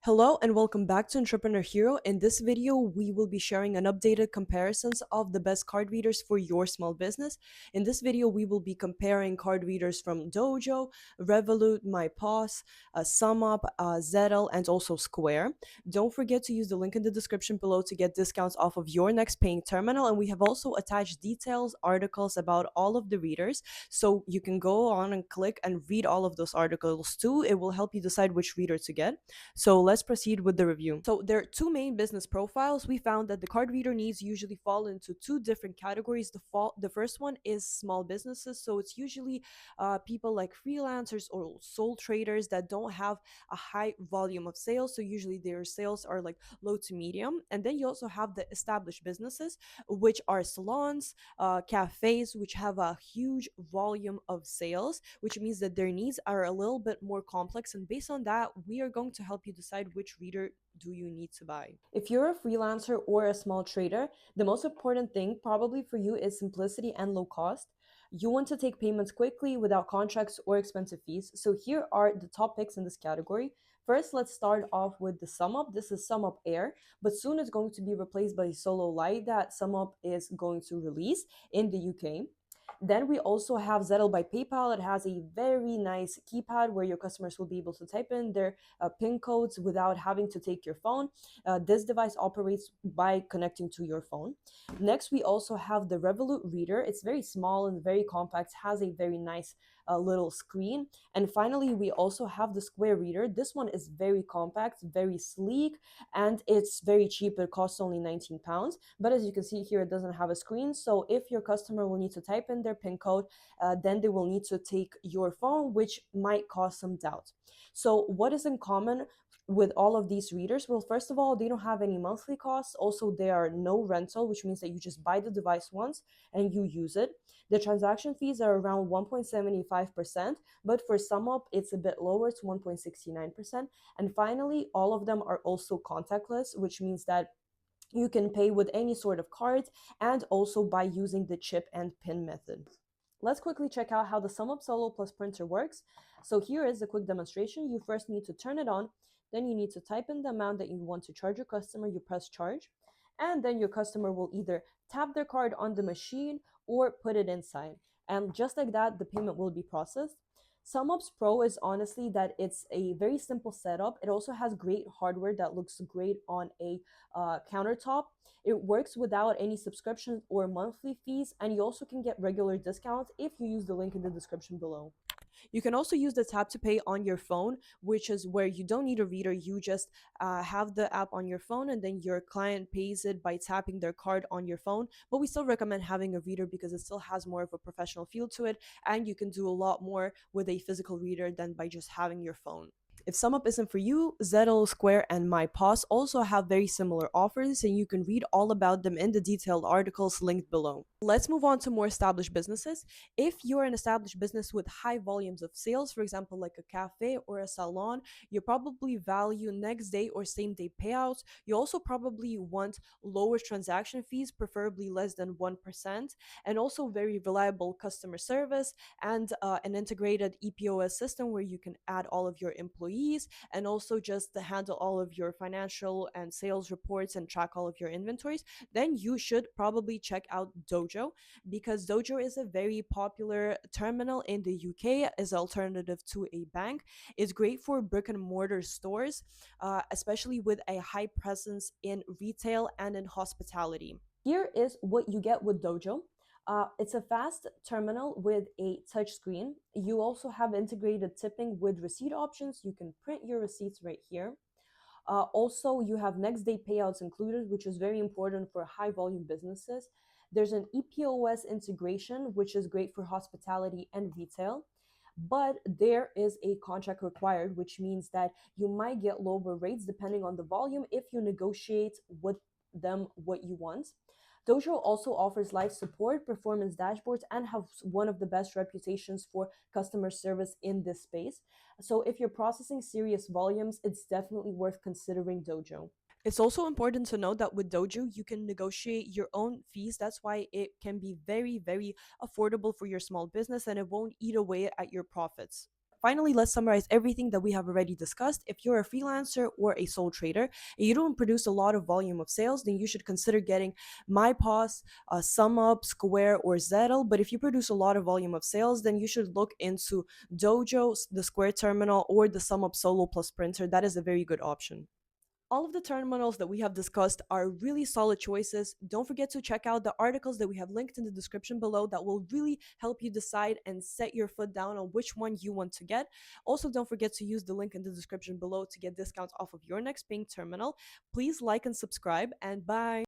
Hello and welcome back to Entrepreneur Hero. In this video, we will be sharing an updated comparisons of the best card readers for your small business. In this video, we will be comparing card readers from Dojo, Revolut, MyPOS, SumUp, Zettle, and also Square. Don't forget to use the link in the description below to get discounts off of your next paying terminal. And we have also attached details, articles about all of the readers. So you can go on and click and read all of those articles too. It will help you decide which reader to get. So let's proceed with the review. So there are two main business profiles. We found that the card reader needs usually fall into two different categories. The first one is small businesses. So it's usually people like freelancers or sole traders that don't have a high volume of sales. So usually their sales are like low to medium. And then you also have the established businesses, which are salons, cafes, which have a huge volume of sales, which means that their needs are a little bit more complex. And based on that, we are going to help you decide which reader do you need to buy. If you're a freelancer or a small trader, the most important thing probably for you is simplicity and low cost. You want to take payments quickly without contracts or expensive fees. So here are the top picks in this category. First, let's start off with the SumUp. This is SumUp Air, but soon it's going to be replaced by Solo Lite that SumUp is going to release in the UK. Then we also have Zettle by PayPal. It has a very nice keypad where your customers will be able to type in their PIN codes without having to take your phone. This device operates by connecting to your phone. Next, we also have the Revolut Reader. It's very small and very compact, has a very nice little screen. And finally, we also have the Square Reader. This one is very compact, very sleek, and it's very cheap. It costs only £19. But as you can see here, it doesn't have a screen. So if your customer will need to type in their PIN code, then they will need to take your phone, which might cause some doubt. So what is in common with all of these readers? Well, first of all, they don't have any monthly costs. Also, they are no rental, which means that you just buy the device once and you use it. The transaction fees are around 1.75%, but for SumUp, it's a bit lower, it's 1.69%. And finally, all of them are also contactless, which means that you can pay with any sort of card and also by using the chip and PIN method. Let's quickly check out how the SumUp Solo Plus printer works. So here is a quick demonstration. You first need to turn it on, then you need to type in the amount that you want to charge your customer, you press charge, and then your customer will either tap their card on the machine or put it inside. And just like that, the payment will be processed. SumUp's Pro is honestly that it's a very simple setup. It also has great hardware that looks great on a countertop. It works without any subscriptions or monthly fees, and you also can get regular discounts if you use the link in the description below. You can also use the tap to pay on your phone, which is where you don't need a reader. You just have the app on your phone and then your client pays it by tapping their card on your phone. But we still recommend having a reader because it still has more of a professional feel to it, and you can do a lot more with a physical reader than by just having your phone. If SumUp isn't for you, Zettle, Square, and MyPOS also have very similar offers, and you can read all about them in the detailed articles linked below. Let's move on to more established businesses. If you're an established business with high volumes of sales, for example, like a cafe or a salon, you probably value next day or same day payouts. You also probably want lower transaction fees, preferably less than 1%, and also very reliable customer service and an integrated EPOS system where you can add all of your employees and also just handle all of your financial and sales reports and track all of your inventories. Then you should probably check out Dojo, because Dojo is a very popular terminal in the UK as an alternative to a bank. It's great for brick and mortar stores, especially with a high presence in retail and in hospitality. Here is what you get with Dojo. It's a fast terminal with a touch screen. You also have integrated tipping with receipt options. You can print your receipts right here. Also, you have next day payouts included, which is very important for high volume businesses. There's an EPOS integration, which is great for hospitality and retail. But there is a contract required, which means that you might get lower rates depending on the volume if you negotiate with them what you want. Dojo also offers live support, performance dashboards, and has one of the best reputations for customer service in this space. So if you're processing serious volumes, it's definitely worth considering Dojo. It's also important to note that with Dojo, you can negotiate your own fees. That's why it can be very, very affordable for your small business and it won't eat away at your profits. finally, let's summarize everything that we have already discussed. If you're a freelancer or a sole trader and you don't produce a lot of volume of sales, then you should consider getting MyPos, SumUp, Square, or Zettle. But if you produce a lot of volume of sales, then you should look into Dojo, the Square terminal, or the SumUp Solo Plus printer. That is a very good option. All of the terminals that we have discussed are really solid choices. Don't forget to check out the articles that we have linked in the description below that will really help you decide and set your foot down on which one you want to get. Also, don't forget to use the link in the description below to get discounts off of your next paying terminal. Please like and subscribe, and bye.